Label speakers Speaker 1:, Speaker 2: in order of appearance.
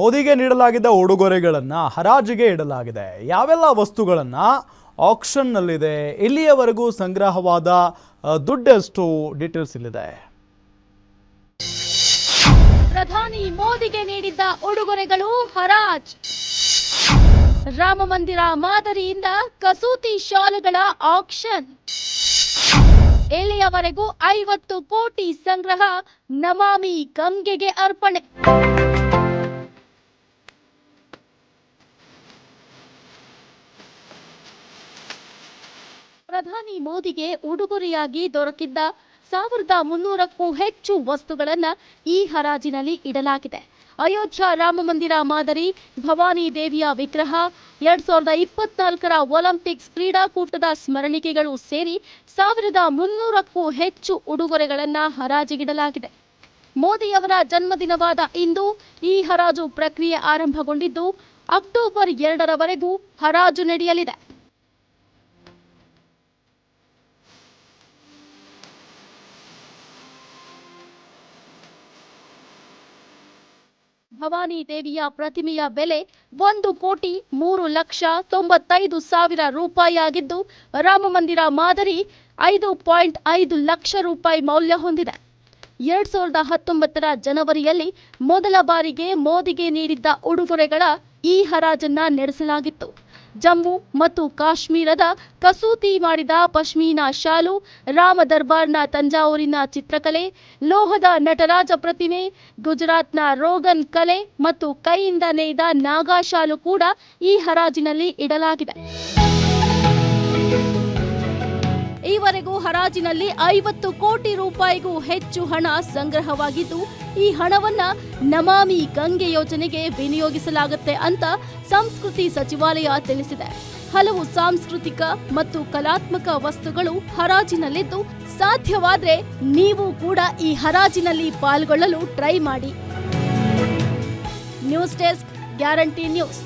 Speaker 1: ಮೋದಿಗೆ ನೀಡಲಾಗಿದ್ದ ಉಡುಗೊರೆಗಳನ್ನ ಹರಾಜಿಗೆ ಇಡಲಾಗಿದೆ. ಯಾವೆಲ್ಲ ವಸ್ತುಗಳನ್ನ ಆಕ್ಷನ್ ನಲ್ಲಿದೆ, ಇಲ್ಲಿಯವರೆಗೂ ಸಂಗ್ರಹವಾದ ದುಡ್ಡೆಷ್ಟು, ಡೀಟೇಲ್ಸ್ ಇಲ್ಲಿದೆ.
Speaker 2: ಪ್ರಧಾನಿ ಮೋದಿಗೆ ನೀಡಿದ್ದ ಉಡುಗೊರೆಗಳು ಹರಾಜ್. ರಾಮ ಮಂದಿರ ಮಾದರಿಯಿಂದ ಕಸೂತಿ ಶಾಲುಗಳ ಆಕ್ಷನ್. ಇಲ್ಲಿಯವರೆಗೂ 50 ಕೋಟಿ ಸಂಗ್ರಹ, ನಮಾಮಿ ಗಂಗೆಗೆ ಅರ್ಪಣೆ. ಪ್ರಧಾನಿ ಮೋದಿಗೆ ಉಡುಗೊರೆಯಾಗಿ ದೊರಕಿದ್ದ 1300ಕ್ಕೂ ಹೆಚ್ಚು ವಸ್ತುಗಳನ್ನು ಈ ಹರಾಜಿನಲ್ಲಿ ಇಡಲಾಗಿದೆ. ಅಯೋಧ್ಯ ರಾಮ ಮಂದಿರ ಮಾದರಿ, ಭವಾನಿ ದೇವಿಯ ವಿಗ್ರಹ, 2024ರ ಒಲಿಂಪಿಕ್ಸ್ ಕ್ರೀಡಾಕೂಟದ ಸ್ಮರಣಿಕೆಗಳು ಸೇರಿ 1300ಕ್ಕೂ ಹೆಚ್ಚು ಉಡುಗೊರೆಗಳನ್ನು ಹರಾಜಿಗಿಡಲಾಗಿದೆ. ಮೋದಿಯವರ ಜನ್ಮದಿನವಾದ ಇಂದು ಈ ಹರಾಜು ಪ್ರಕ್ರಿಯೆ ಆರಂಭಗೊಂಡಿದ್ದು, ಅಕ್ಟೋಬರ್ 2ರವರೆಗೂ ಹರಾಜು ನಡೆಯಲಿದೆ. ಭವಾನಿ ದೇವಿಯ ಪ್ರತಿಮೆಯ ಬೆಲೆ 1,03,95,000 ರೂಪಾಯಿ ಆಗಿದ್ದು, ರಾಮ ಮಂದಿರ ಮಾದರಿ 5.5 ಲಕ್ಷ ರೂಪಾಯಿ ಮೌಲ್ಯ ಹೊಂದಿದೆ. 2019ರ ಜನವರಿಯಲ್ಲಿ ಮೊದಲ ಬಾರಿಗೆ ಮೋದಿಗೆ ನೀಡಿದ್ದ ಉಡುಗೊರೆಗಳ ಈ ಹರಾಜನ್ನ ನಡೆಸಲಾಗಿತ್ತು. ಜಮ್ಮು ಮತ್ತು ಕಾಶ್ಮೀರದ ಕಸೂತಿ ಮಾಡಿದ ಪಶ್ಮೀನಾ ಶಾಲು, ರಾಮ ದರ್ಬಾರ್ನ ತಂಜಾವೂರಿನ ಚಿತ್ರಕಲೆ, ಲೋಹದ ನಟರಾಜ ಪ್ರತಿಮೆ, ಗುಜರಾತ್ನ ರೋಗನ್ ಕಲೆ ಮತ್ತು ಕೈಯಿಂದ ನೇಯ್ದ ನಾಗಾ ಶಾಲು ಕೂಡ ಈ ಹರಾಜಿನಲ್ಲಿ ಇಡಲಾಗಿದೆ. ಈವರೆಗೂ ಹರಾಜಿನಲ್ಲಿ 50 ಕೋಟಿ ರೂಪಾಯಿಗೂ ಹೆಚ್ಚು ಹಣ ಸಂಗ್ರಹವಾಗಿದ್ದು, ಈ ಹಣವನ್ನ ನಮಾಮಿ ಗಂಗೆ ಯೋಜನೆಗೆ ವಿನಿಯೋಗಿಸಲಾಗುತ್ತೆ ಅಂತ ಸಂಸ್ಕೃತಿ ಸಚಿವಾಲಯ ತಿಳಿಸಿದೆ. ಹಲವು ಸಾಂಸ್ಕೃತಿಕ ಮತ್ತು ಕಲಾತ್ಮಕ ವಸ್ತುಗಳು ಹರಾಜಿನಲ್ಲಿದ್ದು, ಸಾಧ್ಯವಾದ್ರೆ ನೀವು ಕೂಡ ಈ ಹರಾಜಿನಲ್ಲಿ ಪಾಲ್ಗೊಳ್ಳಲು ಟ್ರೈ ಮಾಡಿ. News desk, guarantee news.